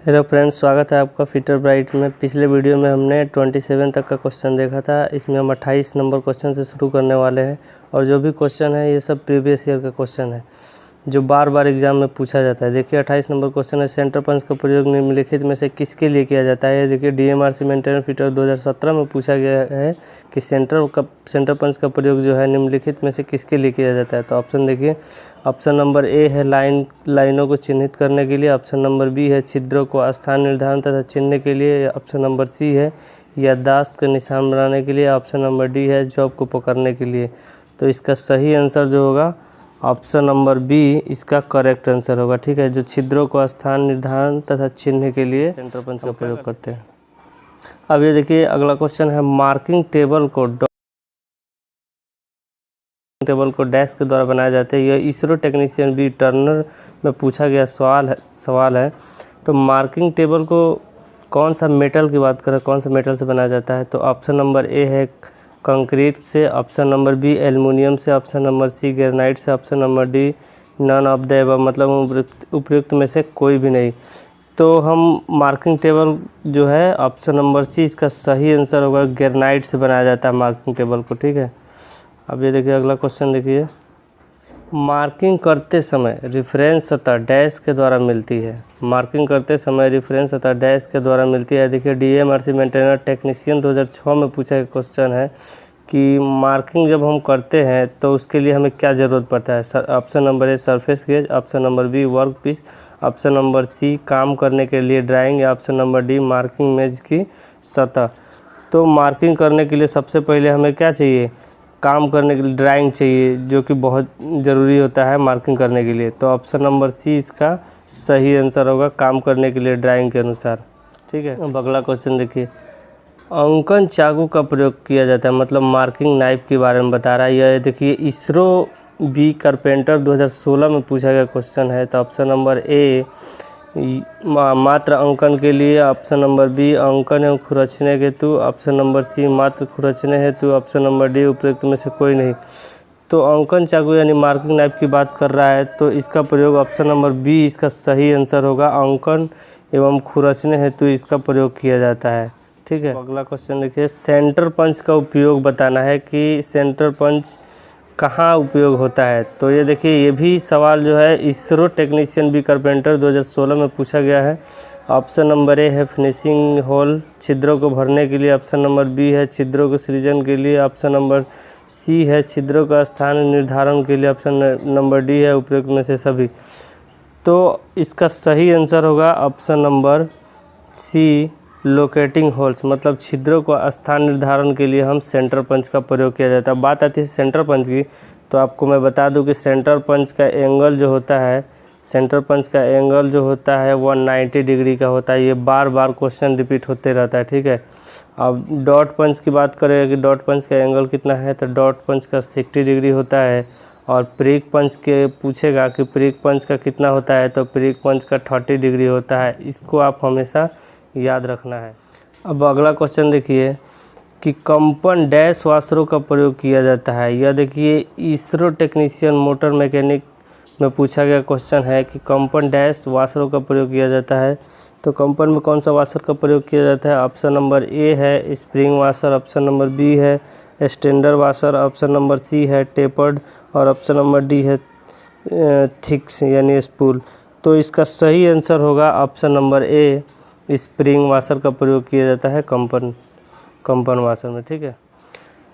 Hello friends, स्वागत है आपका फिटर ब्राइट में। पिछले वीडियो में हमने 27 तक का क्वेश्चन देखा था। इसमें हम 28 नंबर क्वेश्चन से शुरू करने वाले हैं और जो भी क्वेश्चन है ये सब प्रीवियस ईयर का क्वेश्चन है जो बार बार एग्जाम में पूछा जाता है। देखिए 28 नंबर क्वेश्चन है, सेंटर पंच का प्रयोग निम्नलिखित में से किसके लिए किया जाता है। देखिए डीएमआरसी मेंटेनेंस फिटर 2017 में पूछा गया है कि सेंटर पंच का प्रयोग जो है निम्नलिखित में से किसके लिए किया जाता है। तो ऑप्शन देखिए, ऑप्शन नंबर ए है लाइनों को चिन्हित करने के लिए, ऑप्शन नंबर बी है छिद्रों को स्थान निर्धारण तथा चिन्हने के लिए, ऑप्शन नंबर सी है याददाश्त का निशान बनाने के लिए, ऑप्शन नंबर डी है जॉब को पकड़ने के लिए। तो इसका सही आंसर जो होगा ऑप्शन नंबर बी इसका करेक्ट आंसर होगा। ठीक है, जो छिद्रों को स्थान निर्धारण तथा चिन्ह के लिए सेंटर पंच का प्रयोग करते हैं। अब ये देखिए अगला क्वेश्चन है, मार्किंग टेबल को डैश के द्वारा बनाए जाते हैं। यह इसरो टेक्नीशियन बी टर्नर में पूछा गया सवाल है। तो मार्किंग टेबल को कौन सा मेटल की बात करें, कौन सा मेटल से बनाया जाता है। तो ऑप्शन नंबर ए है कंक्रीट से, ऑप्शन नंबर बी एल्युमिनियम से, ऑप्शन नंबर सी ग्रेनाइट से, option number D none of the above, मतलब उपयुक्त में से कोई भी नहीं। तो हम मार्किंग टेबल जो है ऑप्शन नंबर सी इसका सही आंसर होगा, ग्रेनाइट से बनाया जाता है मार्किंग टेबल को। ठीक है, अब ये देखिए अगला क्वेश्चन देखिए, मार्किंग करते समय रेफरेंस सतह डैश के द्वारा मिलती है। मार्किंग करते समय रेफरेंस सतह डैश के द्वारा मिलती है। देखिए डीएमआरसी मेंटेनेंस टेक्नीशियन 2006 में पूछा गया क्वेश्चन है कि मार्किंग जब हम करते हैं तो उसके लिए हमें क्या ज़रूरत पड़ता है। Option number A surface gauge, option number B work piece, option number C काम करने के लिए ड्राइंग, या ऑप्शन नंबर डी मार्किंग मेज की सतह। तो मार्किंग करने के लिए सबसे पहले हमें क्या चाहिए, काम करने के लिए ड्राइंग चाहिए, जो कि बहुत ज़रूरी होता है मार्किंग करने के लिए। तो ऑप्शन नंबर सी इसका सही आंसर होगा, काम करने के लिए ड्राइंग के अनुसार। ठीक है, अब अगला क्वेश्चन देखिए, अंकन चाकू का प्रयोग किया जाता है, मतलब मार्किंग नाइफ के बारे में बता रहा है। यह देखिए इसरो बी कारपेंटर 2016 में पूछा गया क्वेश्चन है। तो ऑप्शन नंबर ए मात्र अंकन के लिए, ऑप्शन नंबर बी अंकन एवं खुरचने हेतु, ऑप्शन नंबर सी मात्र खुरचने हेतु, ऑप्शन नंबर डी उपयुक्त में से कोई नहीं। तो अंकन चाकू यानी मार्किंग नाइफ की बात कर रहा है, तो इसका प्रयोग ऑप्शन नंबर बी इसका सही आंसर होगा, अंकन एवं खुरचने हेतु इसका प्रयोग किया जाता है। ठीक है, अगला क्वेश्चन देखिए, सेंटर पंच का उपयोग बताना है कि सेंटर पंच कहाँ उपयोग होता है। तो ये देखिए ये भी सवाल जो है इसरो टेक्नीशियन बी कारपेंटर 2016 में पूछा गया है। ऑप्शन नंबर ए है फिनिशिंग होल, छिद्रों को भरने के लिए, ऑप्शन नंबर बी है छिद्रों के सृजन के लिए, ऑप्शन नंबर सी है छिद्रों का स्थान निर्धारण के लिए, ऑप्शन नंबर डी है उपयुक्त में से सभी। तो इसका सही आंसर होगा option number C locating holes, मतलब छिद्रों को स्थान निर्धारण के लिए हम सेंटर पंच का प्रयोग किया जाता है। बात आती है सेंटर पंच की, तो आपको मैं बता दूं कि सेंटर पंच का एंगल जो होता है, सेंटर पंच का एंगल जो होता है 190 डिग्री का होता है। ये बार बार क्वेश्चन रिपीट होते रहता है। ठीक है, अब डॉट पंच की बात करें कि डॉट पंच का एंगल कितना है, तो डॉट पंच का 60 डिग्री होता है। और प्रिक पंच के पूछेगा कि प्रिक पंच का कितना होता है, तो प्रिक पंच का 30 डिग्री होता है। इसको आप हमेशा याद रखना है। अब अगला क्वेश्चन देखिए कि कंपन डैश वाशरों का प्रयोग किया जाता है। यह देखिए इसरो टेक्नीशियन मोटर मैकेनिक में पूछा गया क्वेश्चन है कि कंपन डैश वाशरों का प्रयोग किया जाता है। तो कंपन में कौन सा वाशर का प्रयोग किया जाता है। ऑप्शन नंबर ए है spring washer, option number B है standard washer, option number C है टेपर्ड, और ऑप्शन नंबर डी है थिक्स यानी स्पूल। तो इसका सही आंसर होगा ऑप्शन नंबर ए, स्प्रिंग वाशर का प्रयोग किया जाता है कंपन वाशर में। ठीक है,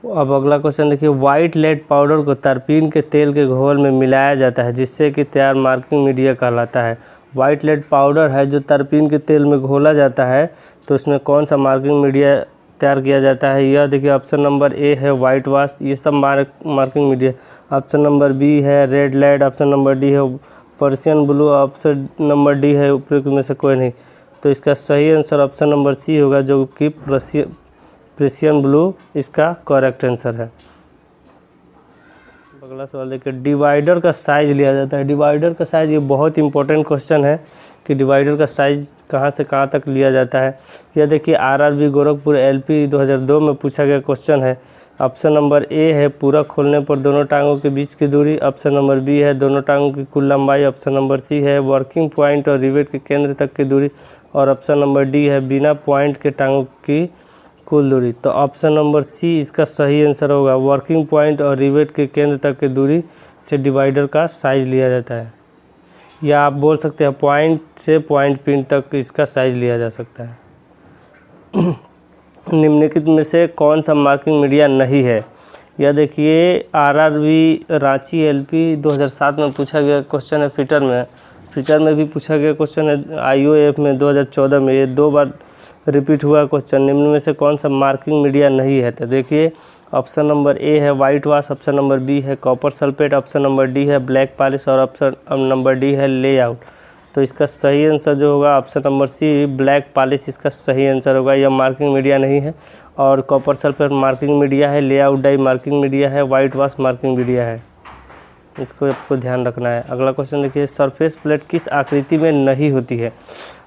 अब अगला क्वेश्चन देखिए, वाइट लेड पाउडर को तरपीन के तेल के घोल में मिलाया जाता है जिससे कि तैयार मार्किंग मीडिया कहलाता है। वाइट लेड पाउडर है जो तरपीन के तेल में घोला जाता है, तो इसमें कौन सा मार्किंग मीडिया तैयार किया जाता है। यह देखिए ऑप्शन नंबर ए है वाइट वाश, ये सब marking media. Option number B है red lead, option number D है Persian blue, option number D है उपयुक्त में से कोई नहीं। तो इसका सही आंसर ऑप्शन नंबर सी होगा, जो कि पर्सियन ब्लू इसका करेक्ट आंसर है। अगला सवाल देखिए, डिवाइडर का साइज लिया जाता है। डिवाइडर का साइज, ये बहुत इंपॉर्टेंट क्वेश्चन है कि डिवाइडर का साइज कहाँ से कहाँ तक लिया जाता है। यह देखिए आरआरबी गोरखपुर एलपी 2002 में पूछा गया क्वेश्चन है। ऑप्शन नंबर ए है पूरा खोलने पर दोनों टांगों के बीच की दूरी। ऑप्शन नंबर बी है दोनों टांगों की कुल लंबाई। ऑप्शन नंबर सी है वर्किंग पॉइंट और रिवेट के केंद्र तक की दूरी। और ऑप्शन नंबर डी है बिना पॉइंट के टांगों की कुल दूरी। तो ऑप्शन नंबर सी इसका सही आंसर होगा। वर्किंग पॉइंट और रिवेट के केंद्र तक की दूरी से डिवाइडर का साइज लिया जाता है, या आप बोल सकते हैं पॉइंट से पॉइंट पिन तक इसका साइज लिया जा सकता है। निम्नलिखित में से कौन सा मार्किंग मीडिया नहीं है। यह देखिए आरआरबी रांची एलपी 2007 में पूछा गया क्वेश्चन है। फिटर में भी पूछा गया क्वेश्चन है। आईओएफ में 2014 में, ये 2 बार रिपीट हुआ क्वेश्चन। निम्न में से कौन सा मार्किंग मीडिया नहीं है। तो देखिए ऑप्शन नंबर ए है white wash. Option number B है copper sulphate. Option number D है ब्लैक पॉलिश। और ऑप्शन नंबर डी है लेआउट। तो इसका सही आंसर जो होगा option number C black polish इसका सही आंसर होगा। यह मार्किंग मीडिया नहीं है। और कॉपर सल्फेट मार्किंग मीडिया है, लेआउट डाई मार्किंग मीडिया है, वाइट वाश मार्किंग मीडिया है। इसको आपको ध्यान रखना है। अगला क्वेश्चन देखिए, सरफेस प्लेट किस आकृति में नहीं होती है।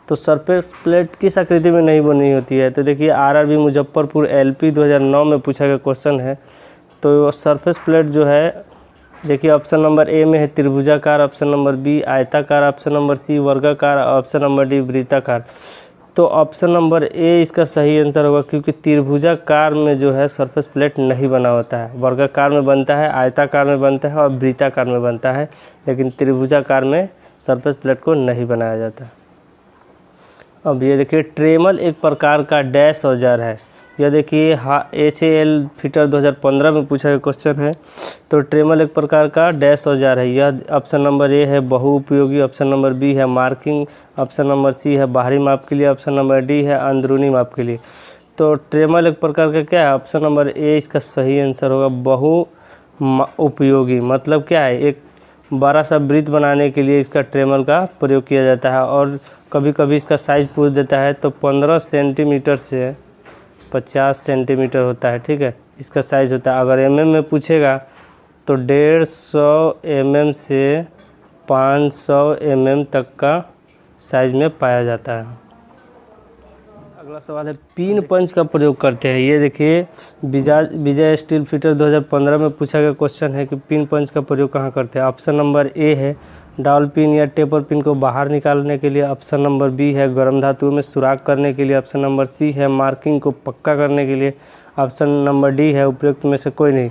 तो सरफेस प्लेट किस आकृति में नहीं बनी होती है। तो देखिए आरआरबी मुजफ्फरपुर एलपी 2009 में पूछा गया क्वेश्चन है। तो सरफेस प्लेट जो है देखिए ऑप्शन नंबर ए में है त्रिभुजाकार। ऑप्शन नंबर बी आयताकार। ऑप्शन नंबर सी वर्गाकार। ऑप्शन नंबर डी वृत्ताकार। तो ऑप्शन नंबर ए इसका सही आंसर होगा, क्योंकि त्रिभुजाकार में जो है सरफेस प्लेट नहीं बना होता है। वर्गाकार में बनता है, आयताकार में बनता है और वृत्ताकार में बनता है, लेकिन त्रिभुजाकार में सरफेस प्लेट को नहीं बनाया जाता। अब ये देखिए ट्रेमल एक प्रकार का डैश औजार है। यह देखिए HAL फिटर 2015 में पूछा गया क्वेश्चन है। तो ट्रेमल एक प्रकार का डैश औजार है। यह ऑप्शन नंबर ए है बहुउपयोगी। ऑप्शन नंबर बी है मार्किंग। ऑप्शन नंबर सी है बाहरी माप के लिए। ऑप्शन नंबर डी है अंदरूनी माप के लिए। तो ट्रेमल एक प्रकार का क्या है, ऑप्शन नंबर ए इसका सही आंसर होगा। बहु उपयोगी मतलब क्या है, एक बड़ा सा वृत्त बनाने के लिए इसका ट्रेमल का प्रयोग किया जाता है। और कभी कभी इसका साइज पूछ देता है तो 15 सेंटीमीटर से 50 सेंटीमीटर होता है। ठीक है, इसका साइज़ होता है। अगर mm में पूछेगा तो 150 mm से 500 mm तक का साइज में पाया जाता है। अगला सवाल है पिन पंच का प्रयोग करते हैं। ये देखिए विजय स्टील फिटर 2015 में पूछा गया क्वेश्चन है कि पिन पंच का प्रयोग कहाँ करते हैं। ऑप्शन नंबर ए है डॉल पिन या टेपर पिन को बाहर निकालने के लिए। ऑप्शन नंबर बी है गर्म धातुओं में सुराख करने के लिए। ऑप्शन नंबर सी है मार्किंग को पक्का करने के लिए। ऑप्शन नंबर डी है उपयुक्त में से कोई नहीं।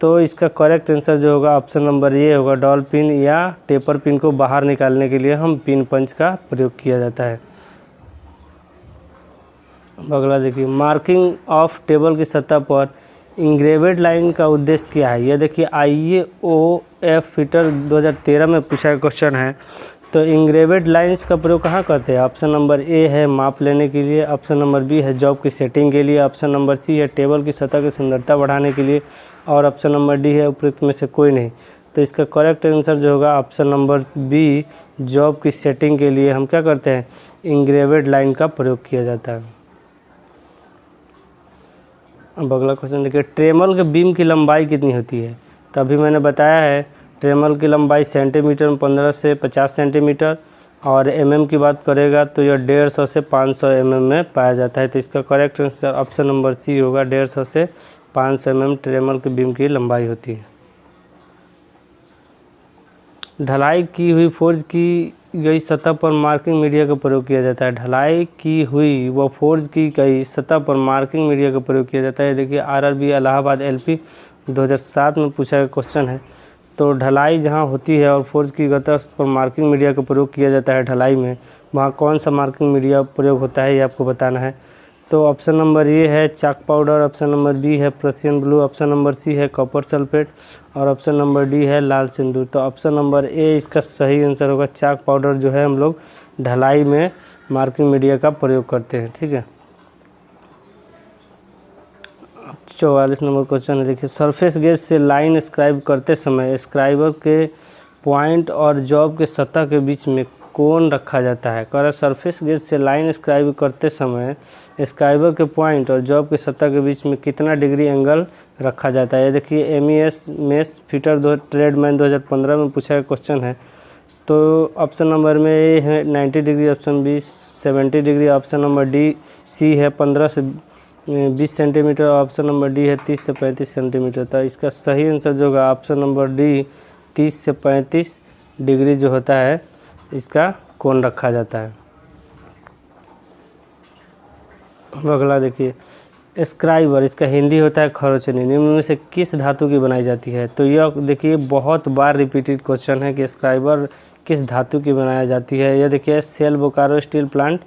तो इसका करेक्ट आंसर जो होगा ऑप्शन नंबर ए होगा। डॉल पिन या टेपर पिन को बाहर निकालने के लिए हम पिन पंच का प्रयोग किया जाता है। अगला देखिए मार्किंग ऑफ टेबल की सतह पर इंग्रेवेड लाइन का उद्देश्य क्या है। यह देखिए IAOF फिटर 2013 में पूछा गया क्वेश्चन है। तो इंग्रेवेड लाइंस का प्रयोग कहाँ करते हैं। ऑप्शन नंबर ए है माप लेने के लिए। ऑप्शन नंबर बी है जॉब की सेटिंग के लिए। ऑप्शन नंबर सी है टेबल की सतह की सुंदरता बढ़ाने के लिए। और ऑप्शन नंबर डी है उपयुक्त में से कोई नहीं। तो इसका करेक्ट आंसर जो होगा ऑप्शन नंबर बी जॉब की सेटिंग के लिए हम क्या करते हैं, इंग्रेवेड लाइन का प्रयोग किया जाता है। अब अगला क्वेश्चन देखिए ट्रेमल के बीम की लंबाई कितनी होती है। तो अभी मैंने बताया है ट्रेमल की लंबाई सेंटीमीटर में 15 से 50 सेंटीमीटर। और mm की बात करेगा तो यह 150 से 500 mm में पाया जाता है। तो इसका correct answer option number C होगा। 150 से 500 mm ट्रेमल के बीम की लंबाई होती है। ढलाई की हुई फोर्ज की गई सतह पर मार्किंग मीडिया का प्रयोग किया जाता है। ढलाई की हुई व फोर्ज की गई सतह पर मार्किंग मीडिया का प्रयोग किया जाता है। देखिए आरआरबी इलाहाबाद एलपी 2007 में पूछा गया क्वेश्चन है। तो ढलाई जहां होती है और फोर्ज की सतह पर मार्किंग मीडिया का प्रयोग किया जाता है ढलाई में, वहां कौन सा मार्किंग मीडिया प्रयोग होता है ये आपको बताना है। तो ऑप्शन नंबर ए है chalk powder. Option number B है Prussian blue. Option number C है कॉपर सल्फेट। और ऑप्शन नंबर डी है लाल सिंदूर। तो ऑप्शन नंबर ए इसका सही आंसर होगा। चाक पाउडर जो है हम लोग ढलाई में मार्किंग मीडिया का प्रयोग करते हैं। ठीक है, 44 नंबर क्वेश्चन है। देखिए सरफेस गेज से लाइन स्क्राइब करते समय स्क्राइबर के पॉइंट और जॉब के सतह के बीच में कोण रखा जाता है। कह रहा सरफेस गेज से लाइन स्क्राइब करते समय स्क्राइबर के पॉइंट और जॉब की सतह के बीच में कितना डिग्री एंगल रखा जाता है। ये देखिए MES मेस फिटर ट्रेडमैन 2015 में पूछा गया क्वेश्चन है। तो ऑप्शन नंबर में ए है 90 degree, option B 70 degree, option number D C है 15 से 20 सेंटीमीटर, ऑप्शन नंबर डी है 30 से 35 सेंटीमीटर। तो इसका सही आंसर जो होगा ऑप्शन नंबर डी 30 से 35 डिग्री जो होता है इसका कोण रखा जाता है। अगला देखिए स्क्राइबर, इसका हिंदी होता है खरोचनी, निम्न में से किस धातु की बनाई जाती है। तो यह देखिए बहुत बार रिपीटेड क्वेश्चन है कि स्क्राइबर किस धातु की बनाई जाती है। यह देखिए सेल बोकारो स्टील प्लांट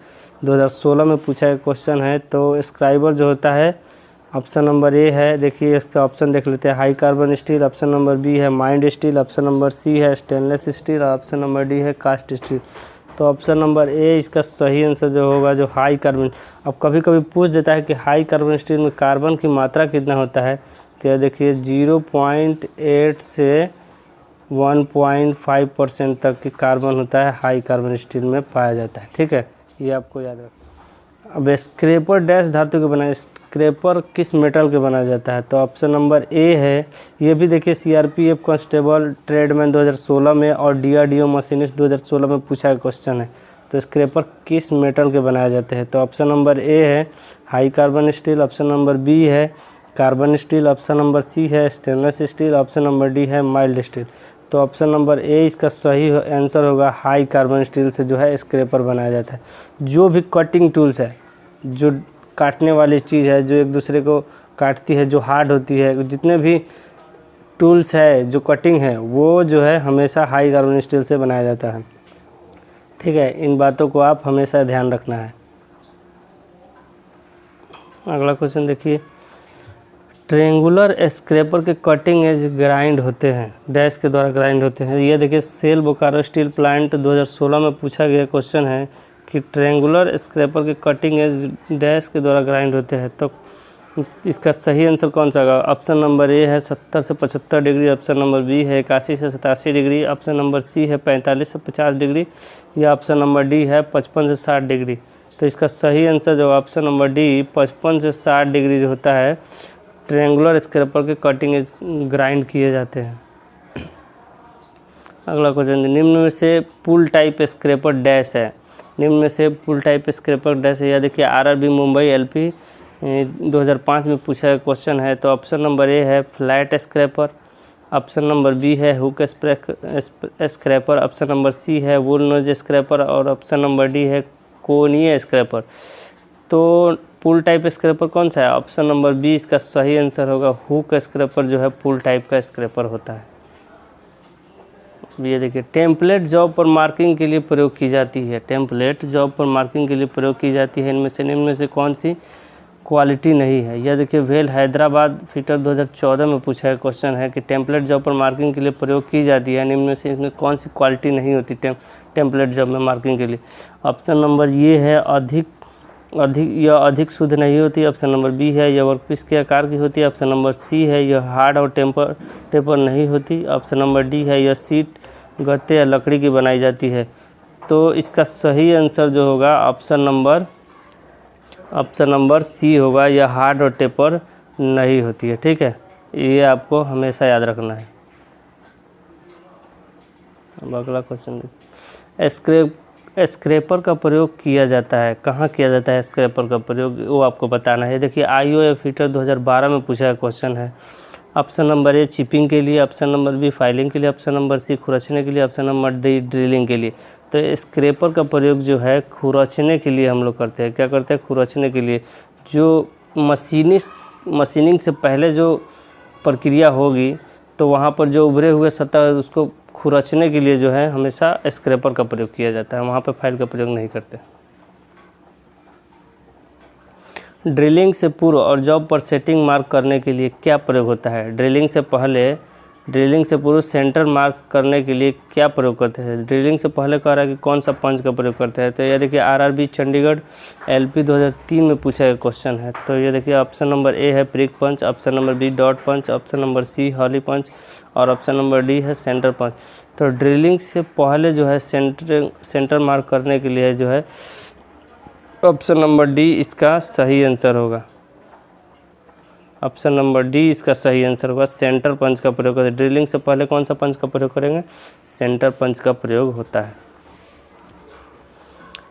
2016 में पूछा गया क्वेश्चन है। तो स्क्राइबर जो होता है ऑप्शन नंबर ए है, देखिए इसका ऑप्शन देख लेते हैं, high carbon steel, option number B है mind steel, option number C है stainless steel, option number D है कास्ट स्टील। तो ऑप्शन नंबर ए इसका सही आंसर जो होगा जो हाई कार्बन। अब कभी कभी पूछ देता है कि हाई कार्बन स्टील में कार्बन की मात्रा कितना होता है। तो यह देखिए 0.8 से 1.5% तक की कार्बन होता है हाई कार्बन स्टील में पाया जाता है। ठीक है, ये आपको याद रखना। अब स्क्रैपर डैश धातु के बनाए, स्क्रैपर किस मेटल के बनाया जाता है। तो ऑप्शन नंबर ए है, ये भी देखिए CRPF कांस्टेबल ट्रेडमैन 2016 में और DRDO मशीनिस्ट 2016 में पूछा गया क्वेश्चन है। तो स्क्रैपर किस मेटल के बनाए जाते हैं। तो ऑप्शन नंबर ए है high carbon steel, option number B है carbon steel, option number C है stainless steel, option number D है माइल्ड स्टील। तो ऑप्शन नंबर ए इसका सही आंसर होगा, हाई कार्बन स्टील से जो है स्क्रैपर बनाया जाता है। जो भी कटिंग टूल्स है, जो काटने वाली चीज़ है, जो एक दूसरे को काटती है, जो हार्ड होती है, जितने भी टूल्स है जो कटिंग है वो जो है हमेशा हाई कार्बन स्टील से बनाया जाता है। ठीक है, इन बातों को आप हमेशा ध्यान रखना है। अगला क्वेश्चन देखिए, ट्रेंगुलर स्क्रैपर के कटिंग एज ग्राइंड होते हैं, डैश के द्वारा ग्राइंड होते हैं। ये देखिए सेल बोकारो स्टील प्लांट 2016 में पूछा गया क्वेश्चन है कि ट्रेंगुलर स्क्रैपर के कटिंग एज डैश के द्वारा ग्राइंड होते हैं। तो इसका सही आंसर कौन सा होगा। ऑप्शन नंबर ए है 70 से 75 डिग्री, ऑप्शन नंबर बी है 81 से 87 डिग्री, ऑप्शन नंबर सी है 45 से 50 डिग्री, या ऑप्शन नंबर डी है 55 से 60 डिग्री। तो इसका सही आंसर जो ऑप्शन नंबर डी 55 से 60 डिग्री जो होता है ट्रेंगुलर स्क्रैपर के कटिंग एज ग्राइंड किए जाते हैं। अगला क्वेश्चन, निम्न में से पुल टाइप स्क्रैपर डैश है। निम्न में से पुल टाइप स्क्रैपर डैश है। यह देखिए RRB मुंबई LP 2005 में पूछा गया क्वेश्चन है। तो ऑप्शन नंबर ए है flat scraper, option number B है hook scraper, option number C है वुल नोज स्क्रैपर, और ऑप्शन नंबर डी है कोनीय स्क्रैपर। तो पुल टाइप स्क्रैपर कौन सा है। ऑप्शन नंबर बी इसका सही आंसर होगा, हुक स्क्रैपर जो है पुल टाइप का स्क्रैपर होता है। ये देखिए टेम्पलेट जॉब पर मार्किंग के लिए प्रयोग की जाती है। टेम्पलेट जॉब पर मार्किंग के लिए प्रयोग की जाती है। इनमें से निम्न में से कौन सी क्वालिटी नहीं है। यह देखिए वेल हैदराबाद फिटर 2014 में पूछा गया क्वेश्चन है कि टेम्पलेट जॉब पर मार्किंग के लिए प्रयोग की जाती है, निम्न में से इसमें कौन सी क्वालिटी नहीं होती टेम्पलेट जॉब में मार्किंग के लिए। ऑप्शन नंबर ये है अधिक शुद्ध नहीं होती, ऑप्शन नंबर बी है यह वर्कपीस के आकार की होती है, ऑप्शन नंबर सी है यह हार्ड और टेपर नहीं होती, ऑप्शन नंबर डी है यह सीट गत्ते या लकड़ी की बनाई जाती है। तो इसका सही आंसर जो होगा ऑप्शन नंबर सी होगा, यह हार्ड और टेपर नहीं होती है। ठीक है, ये आपको हमेशा याद रखना है। अब अगला क्वेश्चन देखिए, स्क्रैपर का प्रयोग किया जाता है, कहाँ किया जाता है स्क्रैपर का प्रयोग, वो आपको बताना है। देखिए IOF फिटर 2012 में पूछा गया क्वेश्चन है। ऑप्शन नंबर ए चिपिंग के लिए, ऑप्शन नंबर बी फाइलिंग के लिए, ऑप्शन नंबर सी खुरचने के लिए, ऑप्शन नंबर डी ड्रिलिंग के लिए। तो स्क्रैपर का प्रयोग जो है खुरचने के लिए हम लोग करते हैं। क्या करते हैं, खुरचने के लिए। जो मशीनिंग से पहले जो प्रक्रिया होगी तो वहाँ पर जो उभरे हुए सतह उसको खुरचने के लिए जो है हमेशा स्क्रैपर का प्रयोग किया जाता है, वहाँ पर फाइल का प्रयोग नहीं करते। ड्रिलिंग से पूर्व और जॉब पर सेटिंग मार्क करने के लिए क्या प्रयोग होता है। ड्रिलिंग से पहले ड्रिलिंग से पूर्व सेंटर मार्क करने के लिए क्या प्रयोग करते हैं? ड्रिलिंग से पहले कह रहा है कि कौन सा पंच का प्रयोग करते हैं, तो ये देखिए आरआरबी चंडीगढ़ एलपी 2003 में पूछा गया क्वेश्चन है। तो ये देखिए ऑप्शन नंबर ए है प्रिक पंच, ऑप्शन नंबर बी डॉट पंच, ऑप्शन नंबर सी हॉली पंच और ऑप्शन नंबर डी है सेंटर पंच। तो ड्रिलिंग से पहले जो है सेंटर मार्क करने के लिए जो है ऑप्शन नंबर डी इसका सही आंसर होगा। ऑप्शन नंबर डी इसका सही आंसर होगा, सेंटर पंच का प्रयोग करते हैं। ड्रिलिंग से पहले कौन सा पंच का प्रयोग करेंगे? सेंटर पंच का प्रयोग होता है।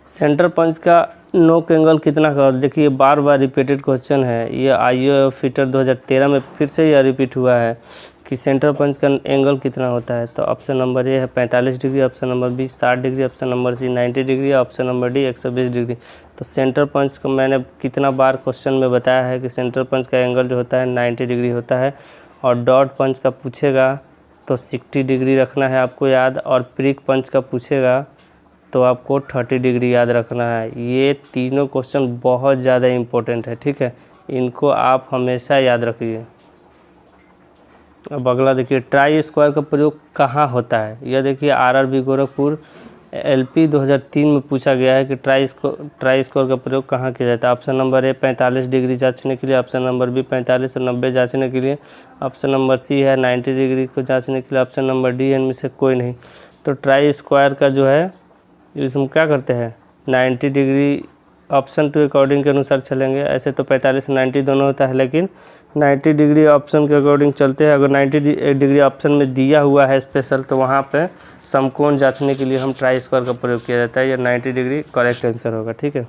सेंटर पंच का नोक एंगल कितना का? देखिए बार बार रिपीटेड क्वेश्चन है, ये आईओ फिटर 2013 में फिर से यह रिपीट हुआ है कि सेंटर पंच का एंगल कितना होता है। तो ऑप्शन नंबर ए है 45 degree, option number B 60 degree, option number C 90 degree, option number D 120 degree. तो सेंटर पंच को मैंने कितना बार क्वेश्चन में बताया है कि सेंटर पंच का एंगल जो होता है 90 डिग्री होता है। और डॉट पंच का पूछेगा तो 60 डिग्री रखना है आपको याद, और प्रिक पंच का पूछेगा तो आपको 30 डिग्री याद रखना है। ये तीनों क्वेश्चन बहुत ज़्यादा इम्पोर्टेंट है, ठीक है, इनको आप हमेशा याद रखिए। अब अगला देखिए ट्राई स्क्वायर का प्रयोग कहाँ होता है? यह देखिए आरआरबी गोरखपुर एलपी 2003 में पूछा गया है कि ट्राई स्क्वायर का प्रयोग कहाँ किया जाता है। ऑप्शन नंबर ए 45 डिग्री जांचने के लिए, ऑप्शन नंबर बी 45 और 90 जांचने के लिए, ऑप्शन नंबर सी है 90 डिग्री को जांचने के लिए, ऑप्शन नंबर डी इनमें से कोई नहीं। तो ट्राई स्क्वायर का जो है इसमें क्या करते हैं 90 डिग्री ऑप्शन टू अकॉर्डिंग के अनुसार चलेंगे। ऐसे तो 45 90 दोनों होता है, लेकिन 90 डिग्री ऑप्शन के अकॉर्डिंग चलते हैं। अगर 90 डिग्री ऑप्शन में दिया हुआ है स्पेशल तो वहाँ पे समकोण जांचने के लिए हम ट्राई स्क्वायर का प्रयोग किया जाता है। ये 90 डिग्री करेक्ट आंसर होगा, ठीक है।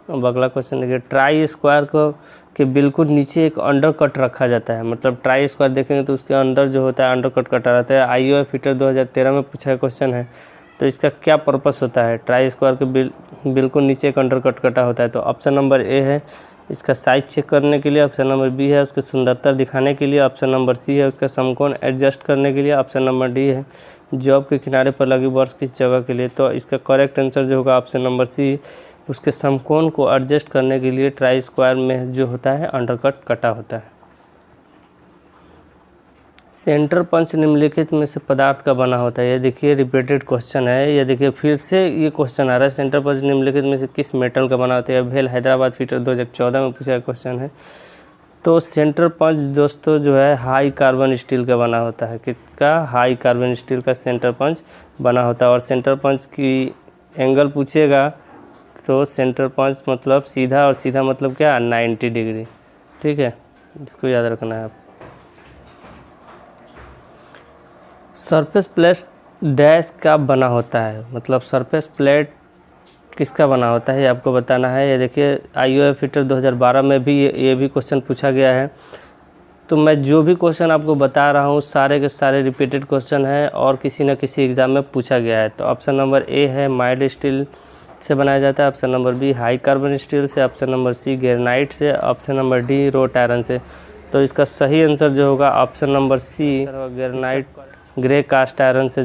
अब अगला क्वेश्चन देखिए ट्राई स्क्वायर को के बिल्कुल नीचे एक अंडर कट रखा जाता है। मतलब ट्राई स्क्वायर देखेंगे तो उसके अंदर जो होता है अंडर कट कटा रहता है। आईओ फिटर 2013 में पूछा है क्वेश्चन है, तो इसका क्या पर्पस होता है? ट्राई स्क्वायर के बिल्कुल नीचे एक अंडर कट कटा होता है। तो ऑप्शन नंबर ए है इसका साइज चेक करने के लिए, ऑप्शन नंबर बी है उसकी सुंदरता दिखाने के लिए, ऑप्शन नंबर सी है उसका समकोण एडजस्ट करने के लिए, ऑप्शन नंबर डी है जॉब के किनारे पर लगी बर्स की जगह के लिए। तो इसका करेक्ट आंसर जो होगा ऑप्शन नंबर सी, उसके समकोण को एडजस्ट करने के लिए ट्राई स्क्वायर में जो होता है अंडरकट कटा होता है। सेंटर पंच निम्नलिखित में से पदार्थ का बना होता है। ये देखिए रिपीटेड क्वेश्चन है, ये देखिए फिर से ये क्वेश्चन आ रहा है, सेंटर पंच निम्नलिखित में से किस मेटल का बना होता है? भेल हैदराबाद फिटर 2014 में पूछा क्वेश्चन है। तो सेंटर पंच दोस्तों जो है हाई कार्बन स्टील का बना होता है। किसका? हाई कार्बन स्टील का सेंटर पंच बना होता है। और सेंटर पंच की एंगल पूछेगा तो सेंटर पंच मतलब सीधा, और सीधा मतलब क्या 90 डिग्री, ठीक है, इसको याद रखना है आप। सरफेस प्लेट डैश का बना होता है, मतलब सरफेस प्लेट किसका बना होता है ये आपको बताना है। ये देखिए आईओ फिटर 2012 में भी ये भी क्वेश्चन पूछा गया है। तो मैं जो भी क्वेश्चन आपको बता रहा हूँ सारे के सारे रिपीटेड क्वेश्चन हैं और किसी न किसी एग्ज़ाम में पूछा गया है। तो ऑप्शन नंबर ए है माइल्ड स्टील से बनाया जाता है, option number B high carbon steel से, ऑप्शन नंबर सी ग्रेनाइट से, option number D wrought iron से। तो इसका सही आंसर जो होगा option number C granite grey cast iron से